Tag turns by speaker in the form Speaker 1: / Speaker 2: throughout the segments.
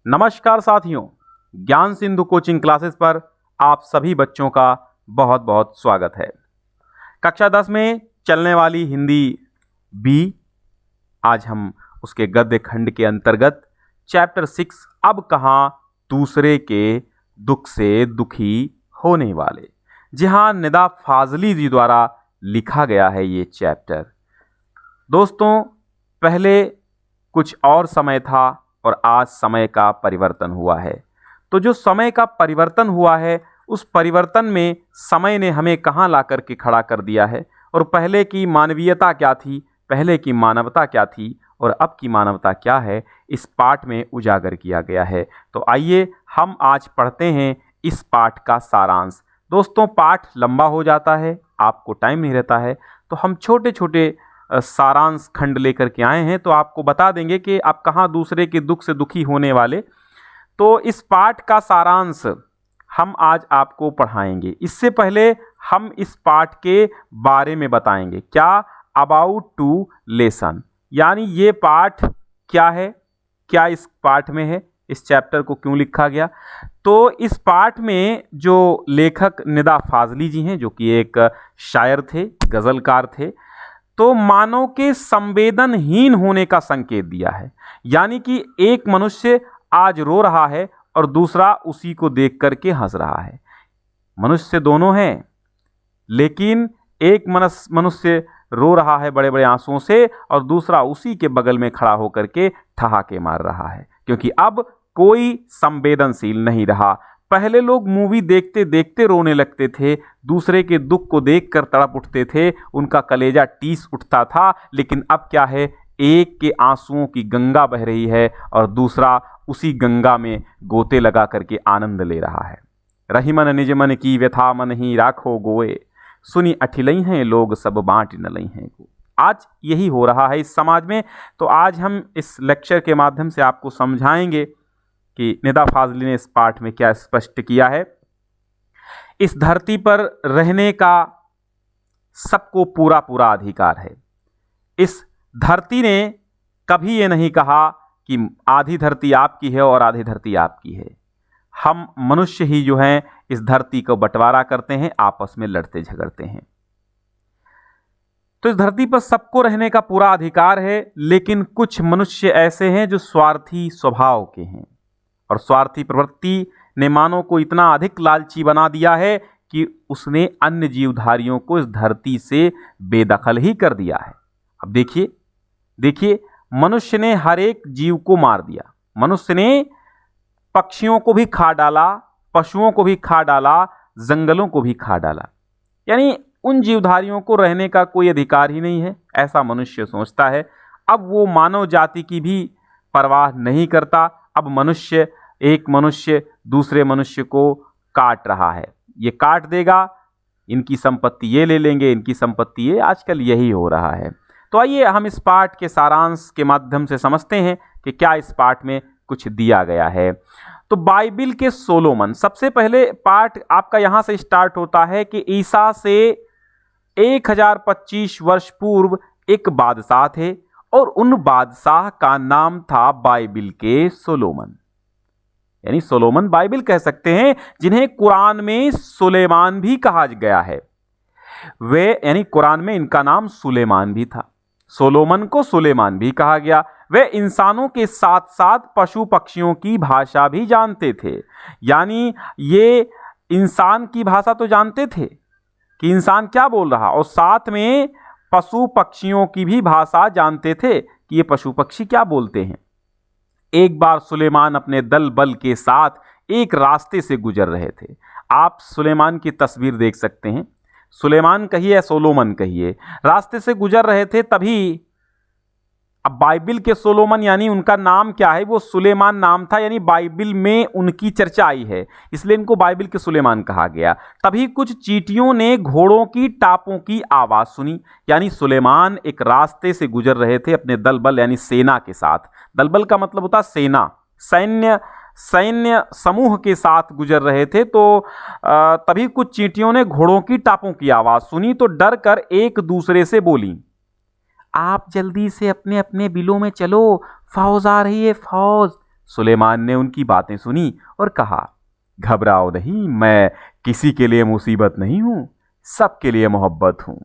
Speaker 1: नमस्कार साथियों, ज्ञान सिंधु कोचिंग क्लासेस पर आप सभी बच्चों का बहुत बहुत स्वागत है। कक्षा 10 में चलने वाली हिंदी बी, आज हम उसके गद्य खंड के अंतर्गत चैप्टर 6 अब कहाँ दूसरे के दुख से दुखी होने वाले, जी हाँ, निदा फाजली जी द्वारा लिखा गया है ये चैप्टर। दोस्तों, पहले कुछ और समय था और आज समय का परिवर्तन हुआ है। तो जो समय का परिवर्तन हुआ है, उस परिवर्तन में समय ने हमें कहाँ ला कर के खड़ा कर दिया है, और पहले की मानवीयता क्या थी, पहले की मानवता क्या थी और अब की मानवता क्या है, इस पाठ में उजागर किया गया है। तो आइए हम आज पढ़ते हैं इस पाठ का सारांश। दोस्तों, पाठ लंबा हो जाता है, आपको टाइम नहीं रहता है, तो हम छोटे छोटे सारांश खंड लेकर के आए हैं। तो आपको बता देंगे कि आप कहाँ दूसरे के दुख से दुखी होने वाले। तो इस पाठ का सारांश हम आज आपको पढ़ाएंगे। इससे पहले हम इस पाठ के बारे में बताएंगे, क्या अबाउट टू लेसन, यानी ये पाठ क्या है, क्या इस पाठ में है, इस चैप्टर को क्यों लिखा गया। तो इस पाठ में जो लेखक निदा फाजली जी हैं, जो कि एक शायर थे, गज़लकार थे, तो मानव के संवेदनहीन होने का संकेत दिया है। यानी कि एक मनुष्य आज रो रहा है और दूसरा उसी को देख करके हंस रहा है। मनुष्य दोनों हैं, लेकिन एक मनुष्य रो रहा है बड़े बड़े आंसुओं से और दूसरा उसी के बगल में खड़ा होकर के ठहाके मार रहा है, क्योंकि अब कोई संवेदनशील नहीं रहा। पहले लोग मूवी देखते देखते रोने लगते थे, दूसरे के दुख को देखकर तड़प उठते थे, उनका कलेजा टीस उठता था। लेकिन अब क्या है, एक के आंसुओं की गंगा बह रही है और दूसरा उसी गंगा में गोते लगा करके आनंद ले रहा है। रही मन निज मन की व्यथा मन ही राखो गोए, सुनी अठिलई हैं लोग सब बाँट न लई हैं को। आज यही हो रहा है इस समाज में। तो आज हम इस लेक्चर के माध्यम से आपको समझाएंगे कि निदा फाजली ने इस पाठ में क्या स्पष्ट किया है। इस धरती पर रहने का सबको पूरा पूरा अधिकार है। इस धरती ने कभी ये नहीं कहा कि आधी धरती आपकी है और आधी धरती आपकी है। हम मनुष्य ही जो हैं इस धरती को बंटवारा करते हैं, आपस में लड़ते झगड़ते हैं। तो इस धरती पर सबको रहने का पूरा अधिकार है, लेकिन कुछ मनुष्य ऐसे हैं जो स्वार्थी स्वभाव के हैं, और स्वार्थी प्रवृत्ति ने मानव को इतना अधिक लालची बना दिया है कि उसने अन्य जीवधारियों को इस धरती से बेदखल ही कर दिया है। अब देखिए, मनुष्य ने हर एक जीव को मार दिया। मनुष्य ने पक्षियों को भी खा डाला, पशुओं को भी खा डाला, जंगलों को भी खा डाला। यानी उन जीवधारियों को रहने का कोई अधिकार ही नहीं है, ऐसा मनुष्य सोचता है। अब वो मानव जाति की भी परवाह नहीं करता। अब एक मनुष्य दूसरे मनुष्य को काट रहा है, ये काट देगा, इनकी संपत्ति ये ले लेंगे, इनकी संपत्ति ये, आजकल यही हो रहा है। तो आइए हम इस पाठ के सारांश के माध्यम से समझते हैं कि क्या इस पाठ में कुछ दिया गया है। तो बाइबिल के सोलोमन, सबसे पहले पाठ आपका यहाँ से स्टार्ट होता है कि ईसा से 1025 वर्ष पूर्व एक बादशाह थे और उन बादशाह का नाम था बाइबिल के सोलोमन। यानी सोलोमन बाइबिल कह सकते हैं, जिन्हें कुरान में सुलेमान भी कहा गया है। वे यानी कुरान में इनका नाम सुलेमान भी था, सोलोमन को सुलेमान भी कहा गया। वे इंसानों के साथ साथ पशु पक्षियों की भाषा भी जानते थे। यानी ये इंसान की भाषा तो जानते थे कि इंसान क्या बोल रहा, और साथ में पशु पक्षियों की भी भाषा जानते थे कि ये पशु पक्षी क्या बोलते हैं। एक बार सुलेमान अपने दल बल के साथ एक रास्ते से गुजर रहे थे। आप सुलेमान की तस्वीर देख सकते हैं, सुलेमान कहिए या सोलोमन कहिए, रास्ते से गुजर रहे थे। तभी अब बाइबिल के सोलोमन यानी उनका नाम क्या है, वो सुलेमान नाम था, यानी बाइबिल में उनकी चर्चा आई है, इसलिए इनको बाइबिल के सुलेमान कहा गया। तभी कुछ चींटियों ने घोड़ों की टापों की आवाज़ सुनी। यानी सुलेमान एक रास्ते से गुजर रहे थे अपने दल बल यानी सेना के साथ। दल बल का मतलब होता सेना, सैन्य समूह के साथ गुजर रहे थे। तो तभी कुछ चींटियों ने घोड़ों की टापों की आवाज़ सुनी तो डर कर एक दूसरे से बोली, आप जल्दी से अपने अपने बिलों में चलो, फौज आ रही है, फौज। सुलेमान ने उनकी बातें सुनी और कहा, घबराओ नहीं, मैं किसी के लिए मुसीबत नहीं हूं, सबके लिए मोहब्बत हूं।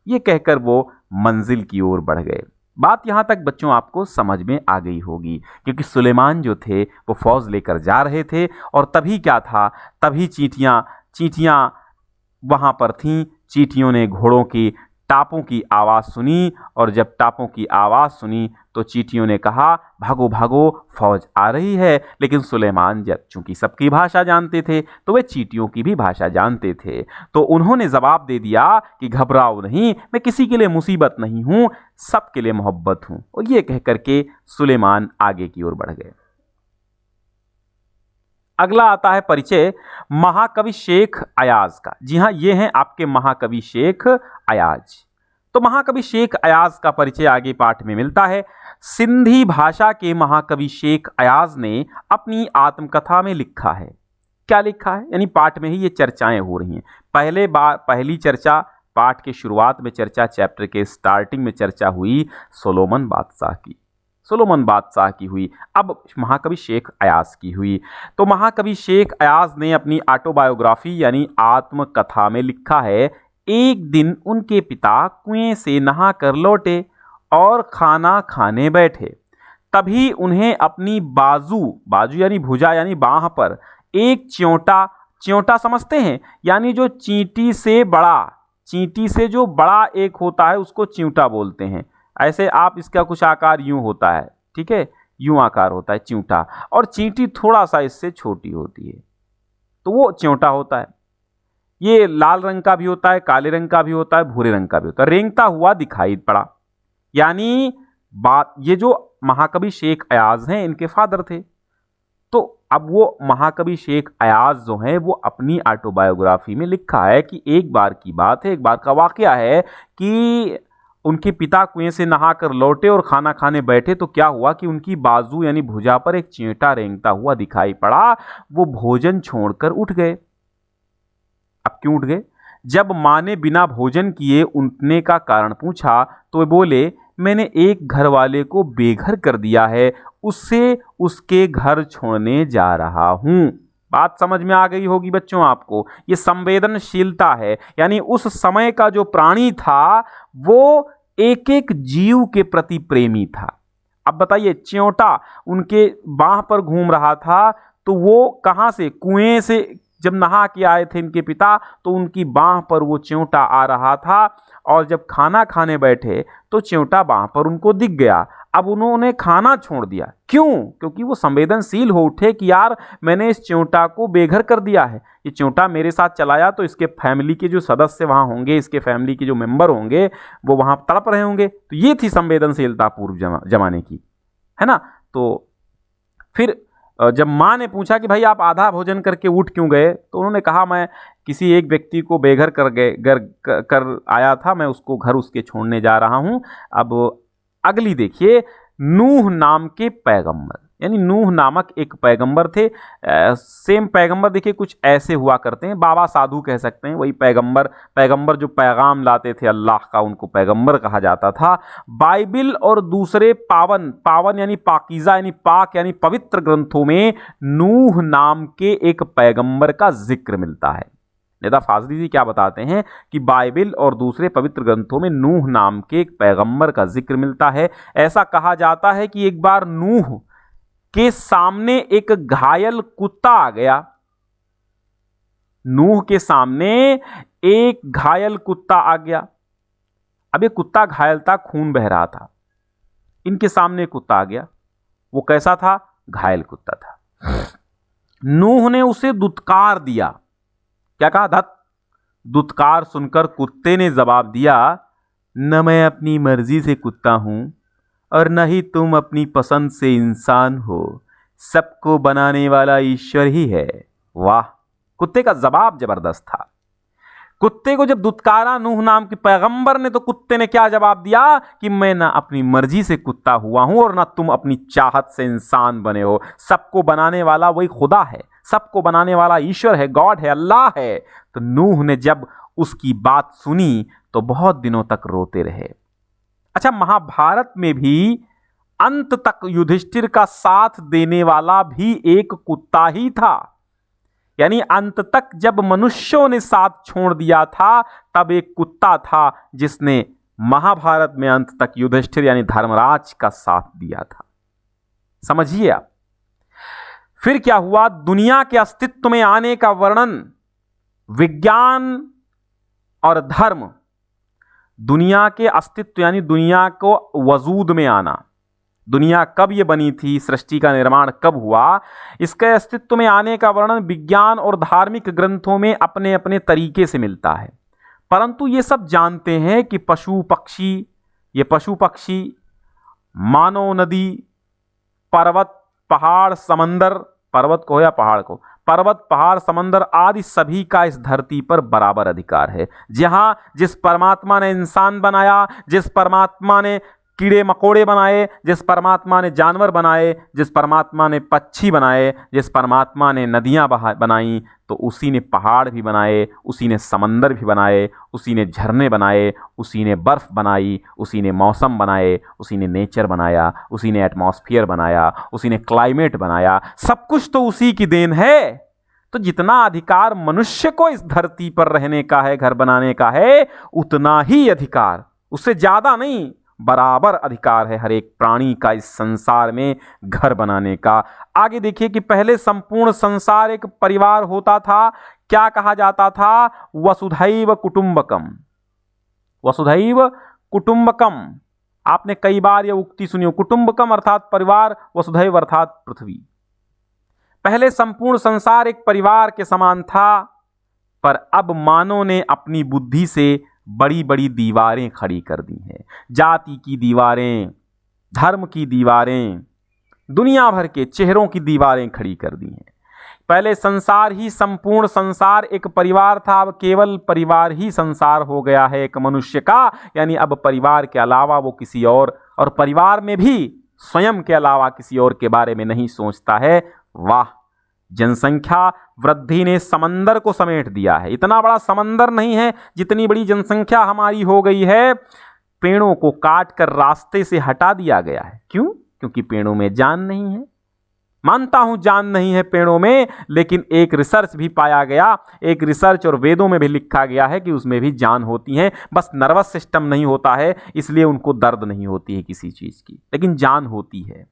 Speaker 1: ये कहकर वो मंजिल की ओर बढ़ गए। बात यहां तक बच्चों आपको समझ में आ गई होगी, क्योंकि सुलेमान जो थे वो फौज लेकर जा रहे थे और तभी क्या था, तभी चींटियां चींटियां वहां पर थीं। चींटियों ने घोड़ों की टापों की आवाज़ सुनी और जब टापों की आवाज़ सुनी तो चींटियों ने कहा, भागो भागो, फौज आ रही है। लेकिन सुलेमान जब चूंकि सबकी भाषा जानते थे तो वे चींटियों की भी भाषा जानते थे, तो उन्होंने जवाब दे दिया कि घबराओ नहीं, मैं किसी के लिए मुसीबत नहीं हूं, सबके लिए मोहब्बत हूं। और ये कहकर के सुलेमान आगे की ओर बढ़ गए। अगला आता है परिचय महाकवि शेख अयाज का। जी हां, ये हैं आपके महाकवि शेख अयाज। तो महाकवि शेख अयाज का परिचय आगे पाठ में मिलता है। सिंधी भाषा के महाकवि शेख अयाज ने अपनी आत्मकथा में लिखा है। क्या लिखा है? यानी पाठ में ही ये चर्चाएं हो रही हैं। पहली चर्चा पाठ के शुरुआत में चर्चा, चैप्टर के स्टार्टिंग में चर्चा हुई सोलोमन बादशाह की हुई। अब महाकवि शेख अयाज की हुई। तो महाकवि शेख अयाज ने अपनी ऑटोबायोग्राफी यानी आत्मकथा में लिखा है, एक दिन उनके पिता कुएं से नहा कर लौटे और खाना खाने बैठे। तभी उन्हें अपनी बाजू यानी भुजा यानी बाह पर एक च्योंटा समझते हैं, यानी जो चींटी से जो बड़ा एक होता है उसको च्योंटा बोलते हैं। ऐसे आप इसका कुछ आकार यूं होता है, ठीक है, यूं आकार होता है च्योंटा, और चींटी थोड़ा सा इससे छोटी होती है, तो वो च्योंटा होता है। ये लाल रंग का भी होता है, काले रंग का भी होता है, भूरे रंग का भी होता है। रेंगता हुआ दिखाई पड़ा, यानी ये जो महाकवि शेख अयाज हैं इनके फादर थे। तो अब वो महाकवि शेख अयाज जो हैं वो अपनी ऑटोबायोग्राफी में लिखा है कि एक बार की बात है, एक बार का वाकया है कि उनके पिता कुएं से नहाकर लौटे और खाना खाने बैठे तो क्या हुआ कि उनकी बाजू यानी भुजा पर एक चींटा रेंगता हुआ दिखाई पड़ा। वो भोजन छोड़कर उठ गए। अब क्यों उठ गए? जब माँ ने बिना भोजन किए उठने का कारण पूछा तो वे बोले, मैंने एक घर वाले को बेघर कर दिया है, उससे उसके घर छोड़ने जा रहा हूं। बात समझ में आ गई होगी बच्चों आपको। ये संवेदनशीलता है, यानी उस समय का जो प्राणी था वो एक एक जीव के प्रति प्रेमी था। अब बताइए, च्योंटा उनके बाह पर घूम रहा था, तो वो कहां से? कुएं से जब नहा के आए थे इनके पिता तो उनकी बाह पर वो च्योंटा आ रहा था, और जब खाना खाने बैठे तो च्योंटा बाह पर उनको दिख गया। अब उन्होंने खाना छोड़ दिया। क्यों? क्योंकि वो संवेदनशील हो उठे कि यार मैंने इस च्योंटा को बेघर कर दिया है, ये च्योंटा मेरे साथ चलाया तो इसके फैमिली के जो सदस्य वहां होंगे, इसके फैमिली के जो मेंबर होंगे वो वहां तड़प रहे होंगे। तो ये थी संवेदनशीलता पूर्व जमाने की, है ना। तो फिर जब माँ ने पूछा कि भाई आप आधा भोजन करके उठ क्यों गए, तो उन्होंने कहा मैं किसी एक व्यक्ति को बेघर कर आया था, मैं उसको घर उसके छोड़ने जा रहा हूँ। अब अगली देखिए, नूह नाम के पैगंबर, यानी नूह नामक एक पैगंबर थे। सेम पैगंबर देखिए कुछ ऐसे हुआ करते हैं, बाबा साधु कह सकते हैं, वही पैगंबर जो पैगाम लाते थे अल्लाह का, उनको पैगंबर कहा जाता था। बाइबिल और दूसरे पावन यानी पाकीज़ा यानी पाक यानी पवित्र ग्रंथों में नूह नाम के एक पैगंबर का जिक्र मिलता है। नेता फाजली जी क्या बताते हैं कि बाइबिल और दूसरे पवित्र ग्रंथों में नूह नाम के एक पैगंबर का जिक्र मिलता है। ऐसा कहा जाता है कि एक बार नूह के सामने एक घायल कुत्ता आ गया। नूह के सामने एक घायल कुत्ता आ गया। अब ये कुत्ता घायल था, खून बह रहा था। इनके सामने कुत्ता आ गया। वो कैसा था? घायल कुत्ता था। नूह ने उसे दुत्कार दिया। क्या कहा? धत। दुत्कार सुनकर कुत्ते ने जवाब दिया, न मैं अपनी मर्जी से कुत्ता हूं और न ही तुम अपनी पसंद से इंसान हो, सबको बनाने वाला ईश्वर ही है। वाह, कुत्ते का जवाब जबरदस्त था। कुत्ते को जब दुत्कारा नूह नाम के पैगंबर ने, तो कुत्ते ने क्या जवाब दिया कि मैं ना अपनी मर्जी से कुत्ता हुआ हूं और ना तुम अपनी चाहत से इंसान बने हो। सबको बनाने वाला वही खुदा है, सबको बनाने वाला ईश्वर है, गॉड है, अल्लाह है। तो नूह ने जब उसकी बात सुनी तो बहुत दिनों तक रोते रहे। अच्छा, महाभारत में भी अंत तक युधिष्ठिर का साथ देने वाला भी एक कुत्ता ही था। यानी अंत तक जब मनुष्यों ने साथ छोड़ दिया था, तब एक कुत्ता था जिसने महाभारत में अंत तक युधिष्ठिर यानी धर्मराज का साथ दिया था। समझिए आप। फिर क्या हुआ? दुनिया के अस्तित्व में आने का वर्णन विज्ञान और धर्म, दुनिया के अस्तित्व यानी दुनिया को वजूद में आना, दुनिया कब ये बनी थी, सृष्टि का निर्माण कब हुआ, इसके अस्तित्व में आने का वर्णन विज्ञान और धार्मिक ग्रंथों में अपने अपने तरीके से मिलता है। परंतु ये सब जानते हैं कि पशु पक्षी, मानव, नदी, पर्वत, पहाड़, समंदर, पर्वत को या पहाड़ को, पर्वत, पहाड़, समंदर आदि सभी का इस धरती पर बराबर अधिकार है। जहां जिस परमात्मा ने इंसान बनाया, जिस परमात्मा ने कीड़े मकोड़े बनाए, जिस परमात्मा ने जानवर बनाए, जिस परमात्मा ने पक्षी बनाए, जिस परमात्मा ने नदियां बनाई, तो उसी ने पहाड़ भी बनाए, उसी ने समंदर भी बनाए, उसी ने झरने बनाए, उसी ने बर्फ बनाई, उसी ने मौसम बनाए, उसी ने नेचर बनाया, उसी ने एटमॉस्फेयर बनाया, उसी ने क्लाइमेट बनाया। सब कुछ तो उसी की देन है। तो जितना अधिकार मनुष्य को इस धरती पर रहने का है, घर बनाने का है, उतना ही अधिकार, उससे ज्यादा नहीं, बराबर अधिकार है हर एक प्राणी का इस संसार में घर बनाने का। आगे देखिए कि पहले संपूर्ण संसार एक परिवार होता था। क्या कहा जाता था? वसुधैव कुटुंबकम। वसुधैव कुटुंबकम, आपने कई बार यह उक्ति सुनी हो। कुटुंबकम अर्थात परिवार, वसुधैव अर्थात पृथ्वी। पहले संपूर्ण संसार एक परिवार के समान था, पर अब मानव ने अपनी बुद्धि से बड़ी बड़ी दीवारें खड़ी कर दी हैं। जाति की दीवारें, धर्म की दीवारें, दुनिया भर के चेहरों की दीवारें खड़ी कर दी हैं। पहले संसार ही, संपूर्ण संसार एक परिवार था, अब केवल परिवार ही संसार हो गया है एक मनुष्य का। यानी अब परिवार के अलावा वो किसी और परिवार में भी स्वयं के अलावा किसी और के बारे में नहीं सोचता है। वाह, जनसंख्या वृद्धि ने समंदर को समेट दिया है। इतना बड़ा समंदर नहीं है जितनी बड़ी जनसंख्या हमारी हो गई है। पेड़ों को काट कर रास्ते से हटा दिया गया है। क्यों? क्योंकि पेड़ों में जान नहीं है। मानता हूं जान नहीं है पेड़ों में, लेकिन एक रिसर्च भी पाया गया, एक रिसर्च और वेदों में भी लिखा गया है कि उसमें भी जान होती है। बस नर्वस सिस्टम नहीं होता है, इसलिए उनको दर्द नहीं होती है किसी चीज की, लेकिन जान होती है।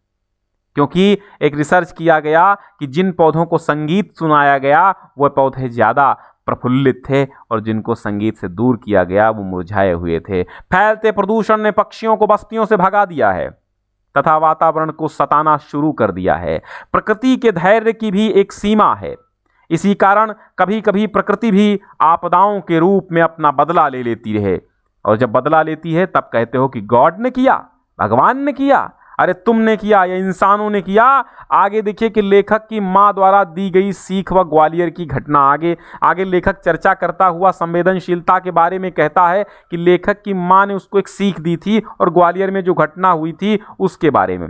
Speaker 1: क्योंकि एक रिसर्च किया गया कि जिन पौधों को संगीत सुनाया गया वह पौधे ज्यादा प्रफुल्लित थे, और जिनको संगीत से दूर किया गया वो मुरझाए हुए थे। फैलते प्रदूषण ने पक्षियों को बस्तियों से भगा दिया है तथा वातावरण को सताना शुरू कर दिया है। प्रकृति के धैर्य की भी एक सीमा है। इसी कारण कभी कभी प्रकृति भी आपदाओं के रूप में अपना बदला ले लेती है, और जब बदला लेती है तब कहते हो कि गॉड ने किया, भगवान ने किया। अरे तुमने किया या इंसानों ने किया? आगे देखिए कि लेखक की मां द्वारा दी गई सीख व ग्वालियर की घटना। आगे लेखक चर्चा करता हुआ संवेदनशीलता के बारे में कहता है कि लेखक की मां ने उसको एक सीख दी थी, और ग्वालियर में जो घटना हुई थी उसके बारे में।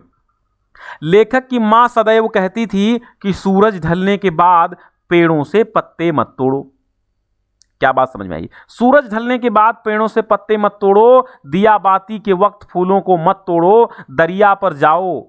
Speaker 1: लेखक की मां सदैव कहती थी कि सूरज ढलने के बाद पेड़ों से पत्ते मत तोड़ो। क्या बात समझ में आई? सूरज ढलने के बाद पेड़ों से पत्ते मत तोड़ो, दिया बाती के वक्त फूलों को मत तोड़ो, दरिया पर जाओ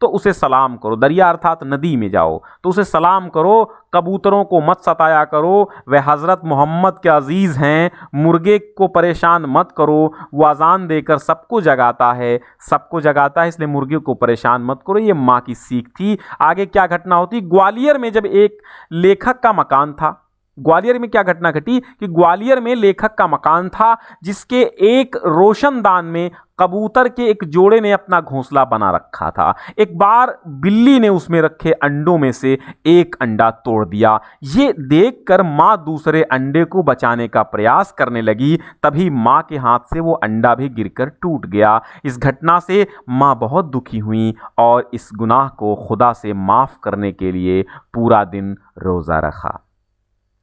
Speaker 1: तो उसे सलाम करो, दरिया अर्थात नदी में जाओ तो उसे सलाम करो, कबूतरों को मत सताया करो, वे हजरत मोहम्मद के अजीज हैं, मुर्गे को परेशान मत करो, वो अजान देकर सबको जगाता है, इसलिए मुर्गे को परेशान मत करो। ये माँ की सीख थी। आगे क्या घटना होती? ग्वालियर में जब एक लेखक का मकान था, ग्वालियर में क्या घटना घटी कि ग्वालियर में लेखक का मकान था, जिसके एक रोशनदान में कबूतर के एक जोड़े ने अपना घोंसला बना रखा था। एक बार बिल्ली ने उसमें रखे अंडों में से एक अंडा तोड़ दिया। ये देखकर मां दूसरे अंडे को बचाने का प्रयास करने लगी, तभी मां के हाथ से वो अंडा भी गिरकर टूट गया। इस घटना से मां बहुत दुखी हुई और इस गुनाह को खुदा से माफ करने के लिए पूरा दिन रोजा रखा।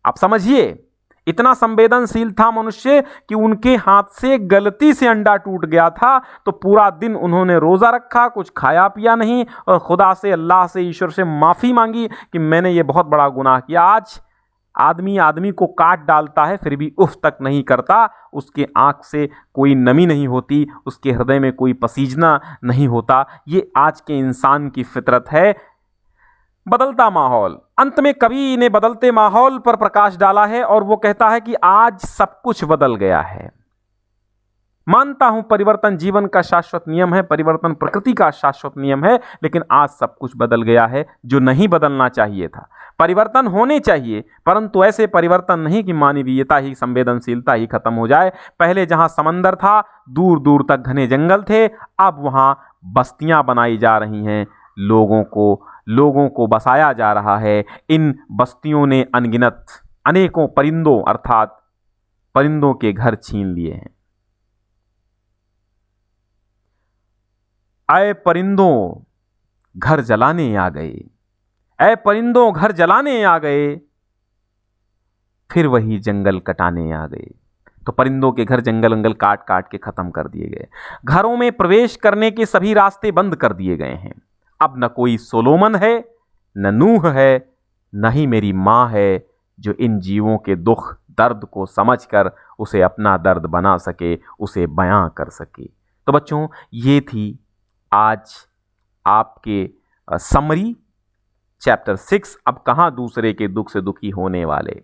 Speaker 1: आप समझिए, इतना संवेदनशील था मनुष्य कि उनके हाथ से गलती से अंडा टूट गया था तो पूरा दिन उन्होंने रोजा रखा, कुछ खाया पिया नहीं, और खुदा से, अल्लाह से, ईश्वर से माफी मांगी कि मैंने ये बहुत बड़ा गुनाह किया। आदमी आदमी को काट डालता है फिर भी उफ तक नहीं करता, उसके आंख से कोई नमी नहीं होती, उसके हृदय में कोई पसीजना नहीं होता। ये आज के इंसान की फितरत है। बदलता माहौल। अंत में कवि ने बदलते माहौल पर प्रकाश डाला है और वो कहता है कि आज सब कुछ बदल गया है। मानता हूं परिवर्तन जीवन का शाश्वत नियम है, परिवर्तन प्रकृति का शाश्वत नियम है, लेकिन आज सब कुछ बदल गया है जो नहीं बदलना चाहिए था। परिवर्तन होने चाहिए, परंतु ऐसे परिवर्तन नहीं कि मानवीयता ही, संवेदनशीलता ही खत्म हो जाए। पहले जहां समंदर था, दूर दूर तक घने जंगल थे, अब वहां बस्तियां बनाई जा रही हैं, लोगों को बसाया जा रहा है। इन बस्तियों ने अनगिनत अनेकों परिंदों अर्थात परिंदों के घर छीन लिए हैं। ऐ परिंदों घर जलाने आ गए, ऐ परिंदों घर जलाने आ गए, फिर वही जंगल कटाने आ गए। तो परिंदों के घर जंगल काट काट के खत्म कर दिए गए। घरों में प्रवेश करने के सभी रास्ते बंद कर दिए गए हैं। अब न कोई सोलोमन है, न नूह है, न ही मेरी मां है जो इन जीवों के दुख दर्द को समझकर उसे अपना दर्द बना सके, उसे बयां कर सके। तो बच्चों, ये थी आज आपके समरी चैप्टर 6। अब कहां दूसरे के दुख से दुखी होने वाले।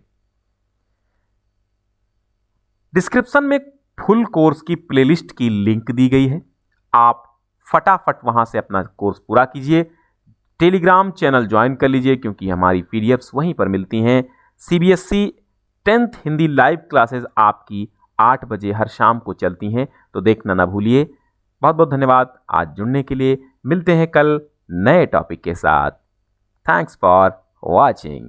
Speaker 1: डिस्क्रिप्शन में फुल कोर्स की प्लेलिस्ट की लिंक दी गई है, आप फटाफट वहां से अपना कोर्स पूरा कीजिए। टेलीग्राम चैनल ज्वाइन कर लीजिए क्योंकि हमारी पीडीएफ्स वहीं पर मिलती हैं। CBSE 10th Hindi live classes आपकी 8 बजे हर शाम को चलती हैं, तो देखना ना भूलिए। बहुत बहुत धन्यवाद आज जुड़ने के लिए। मिलते हैं कल नए टॉपिक के साथ। Thanks for watching.